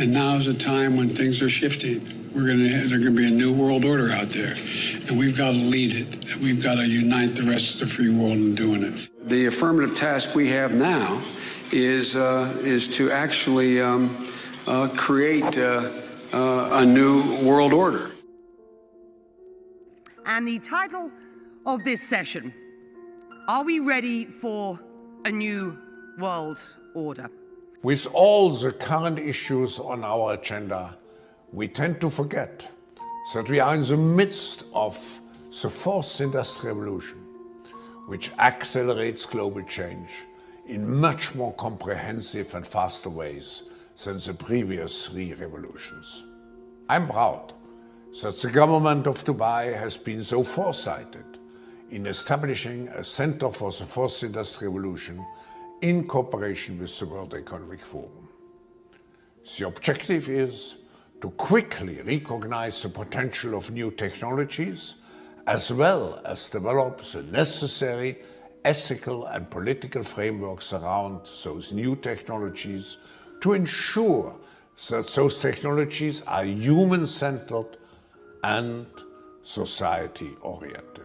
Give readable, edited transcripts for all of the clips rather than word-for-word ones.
And now is a time when things are shifting. There's going to be a new world order out there, and we've got to lead it. We've got to unite the rest of the free world in doing it. The affirmative task we have now is to actually create a new world order. And the title of this session, are we ready for a new world order? With all the current issues on our agenda, we tend to forget that we are in the midst of the fourth industrial revolution, which accelerates global change in much more comprehensive and faster ways than the previous three revolutions. I'm proud that the government of Dubai has been so foresighted in establishing a Center for the Fourth Industrial Revolution in cooperation with the World Economic Forum. The objective is to quickly recognize the potential of new technologies, as well as develop the necessary ethical and political frameworks around those new technologies to ensure that those technologies are human-centered and society-oriented.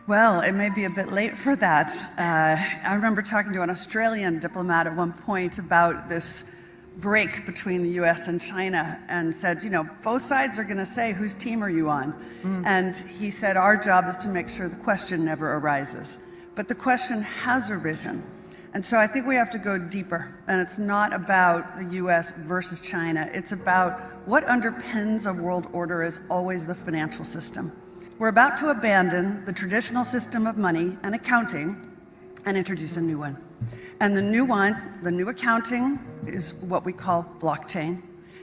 Well, it may be a bit late for that. I remember talking to an Australian diplomat at one point about this break between the US and China and said, you know, both sides are going to say, whose team are you on? And he said, our job is to make sure the question never arises. But the question has arisen. And so I think we have to go deeper. And it's not about the US versus China. It's about what underpins a world order is always the financial system. We're about to abandon the traditional system of money and accounting and introduce a new one. And the new one, the new accounting, is what we call blockchain.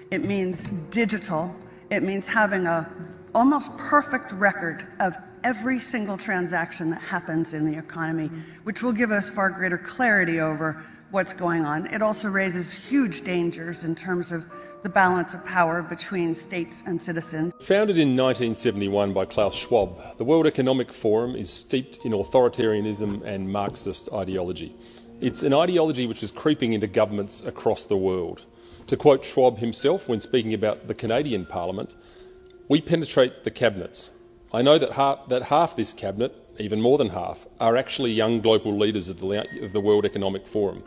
It means digital. It means having a almost perfect record of every single transaction that happens in the economy, which will give us far greater clarity over what's going on. It also raises huge dangers in terms of the balance of power between states and citizens. Founded in 1971 by Klaus Schwab, the World Economic Forum is steeped in authoritarianism and Marxist ideology. It's an ideology which is creeping into governments across the world. To quote Schwab himself when speaking about the Canadian Parliament, "We penetrate the cabinets. I know that half this cabinet, even more than half, are actually young global leaders of the World Economic Forum.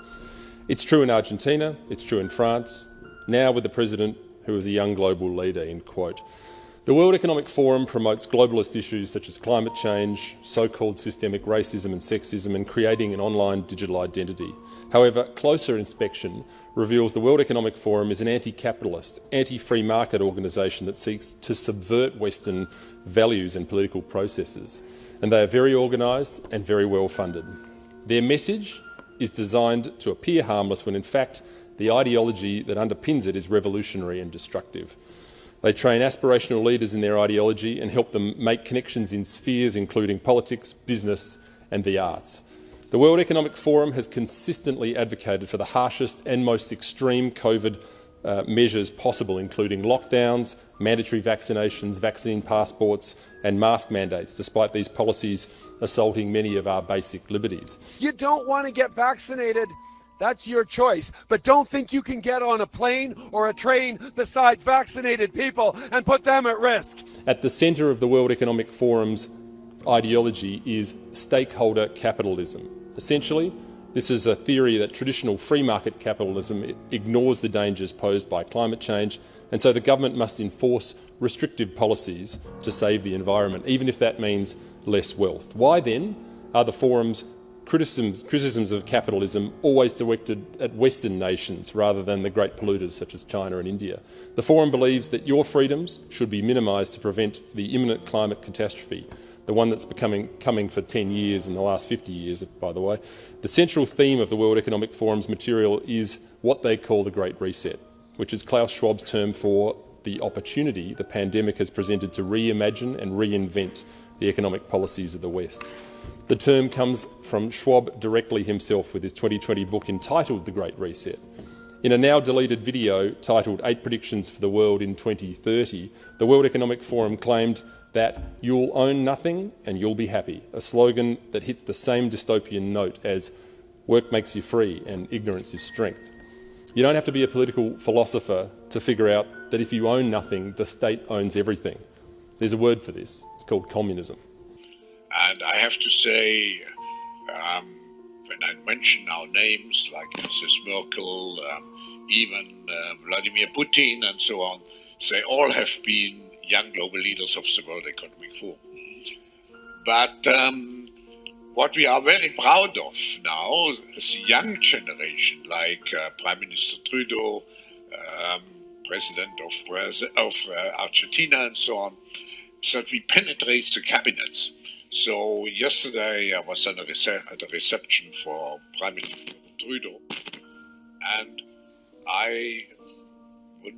It's true in Argentina, it's true in France, now with the president who is a young global leader," end quote. The World Economic Forum promotes globalist issues such as climate change, so-called systemic racism and sexism, and creating an online digital identity. However, closer inspection reveals the World Economic Forum is an anti-capitalist, anti-free market organisation that seeks to subvert Western values and political processes. And they are very organised and very well funded. Their message is designed to appear harmless when in fact the ideology that underpins it is revolutionary and destructive. They train aspirational leaders in their ideology and help them make connections in spheres including politics, business and the arts. The World Economic Forum has consistently advocated for the harshest and most extreme COVID measures possible, including lockdowns, mandatory vaccinations, vaccine passports and mask mandates, despite these policies assaulting many of our basic liberties. You don't want to get vaccinated, that's your choice, but don't think you can get on a plane or a train besides vaccinated people and put them at risk. At the centre of the World Economic Forum's ideology is stakeholder capitalism. Essentially, this is a theory that traditional free market capitalism ignores the dangers posed by climate change, and so the government must enforce restrictive policies to save the environment, even if that means less wealth. Why then are the forum's criticisms of capitalism always directed at Western nations rather than the great polluters such as China and India? The forum believes that your freedoms should be minimised to prevent the imminent climate catastrophe, the one that's coming for 10 years in the last 50 years, by the way. The central theme of the World Economic Forum's material is what they call the Great Reset, which is Klaus Schwab's term for the opportunity the pandemic has presented to reimagine and reinvent the economic policies of the West. The term comes from Schwab directly himself with his 2020 book entitled The Great Reset. In a now deleted video titled 8 Predictions for the World in 2030, the World Economic Forum claimed that "you'll own nothing and you'll be happy," a slogan that hits the same dystopian note as "work makes you free and ignorance is strength." You don't have to be a political philosopher to figure out that if you own nothing, the state owns everything. There's a word for this. It's called communism. And I have to say, when I mention our names like Mrs. Merkel, even Vladimir Putin and so on, they all have been young global leaders of the World Economic Forum. But what we are very proud of now is the young generation, like Prime Minister Trudeau, President of Argentina and so on, is that we penetrate the cabinets. So yesterday I was at a reception for Prime Minister Trudeau, and I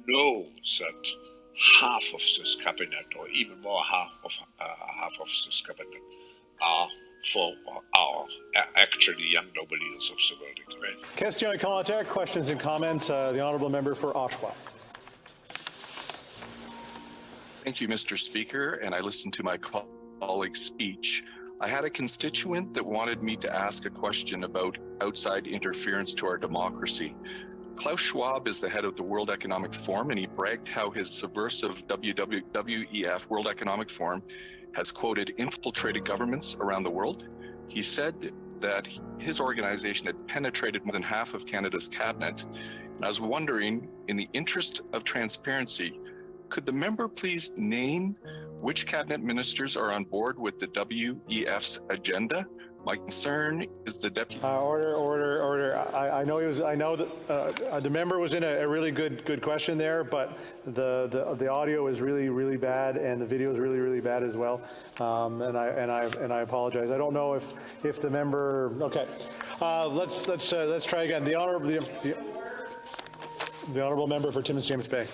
know that half of this cabinet, or even more half of this cabinet, are actually young global leaders of the world economy. Question commentaire, questions and comments. The honourable member for Oshawa. Thank you, Mr. Speaker, and I listened to my colleague's speech. I had a constituent that wanted me to ask a question about outside interference to our democracy. Klaus Schwab is the head of the World Economic Forum, and he bragged how his subversive WEF, World Economic Forum, has, quoted, infiltrated governments around the world. He said that his organization had penetrated more than half of Canada's cabinet. And I was wondering, in the interest of transparency, could the member please name which cabinet ministers are on board with the WEF's agenda? My concern is the deputy. Order. I know that the member was in a really good question there, but the audio is really bad and the video is really bad as well. And I apologize. I don't know if the member. Okay, let's try again. The honourable member for Timmins James Bay.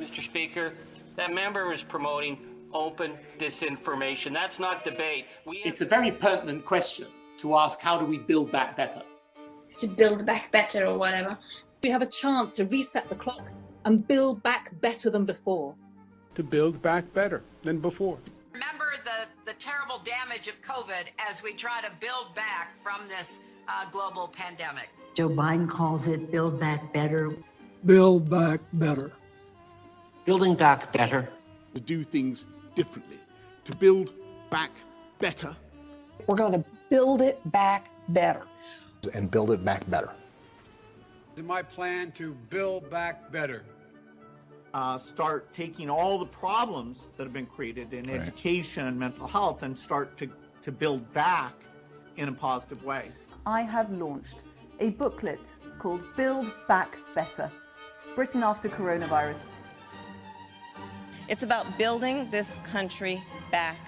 Mr. Speaker, that member is promoting open disinformation. That's not debate. It's a very pertinent question to ask, how do we build back better? To build back better or whatever. We have a chance to reset the clock and build back better than before. To build back better than before. Remember the terrible damage of COVID as we try to build back from this global pandemic. Joe Biden calls it build back better. Build back better. Building back better. To do things differently, to build back better. We're going to build it back better. And build it back better. It's my plan to build back better. Start taking all the problems that have been created in education and mental health and start to build back in a positive way. I have launched a booklet called Build Back Better, Britain After Coronavirus. It's about building this country back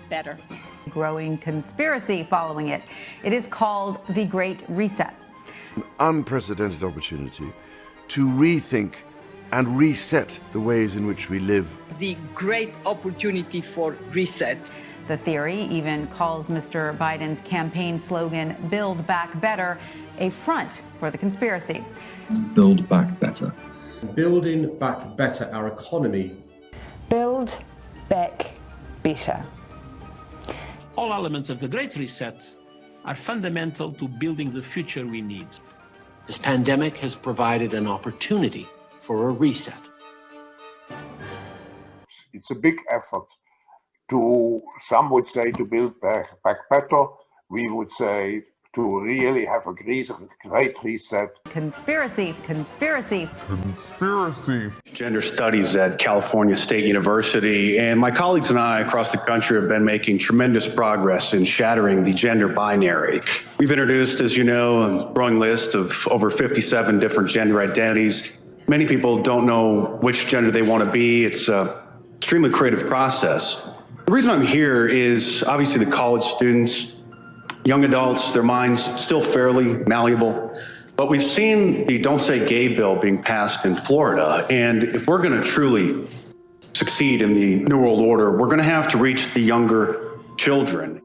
better. Growing conspiracy following it. It is called the Great Reset. An unprecedented opportunity to rethink and reset the ways in which we live. The great opportunity for reset. The theory even calls Mr. Biden's campaign slogan, Build Back Better, a front for the conspiracy. Build back better. Building back better our economy. Build back better. All elements of the Great Reset are fundamental to building the future we need. This pandemic has provided an opportunity for a reset. It's a big effort to, some would say, to build back better. We would say to really have a great reset. Conspiracy. Gender studies at California State University, and my colleagues and I across the country have been making tremendous progress in shattering the gender binary. We've introduced, as you know, a growing list of over 57 different gender identities. Many people don't know which gender they want to be. It's an extremely creative process. The reason I'm here is obviously the college students, young adults, their minds still fairly malleable. But we've seen the Don't Say Gay bill being passed in Florida. And if we're going to truly succeed in the New World Order, we're going to have to reach the younger children.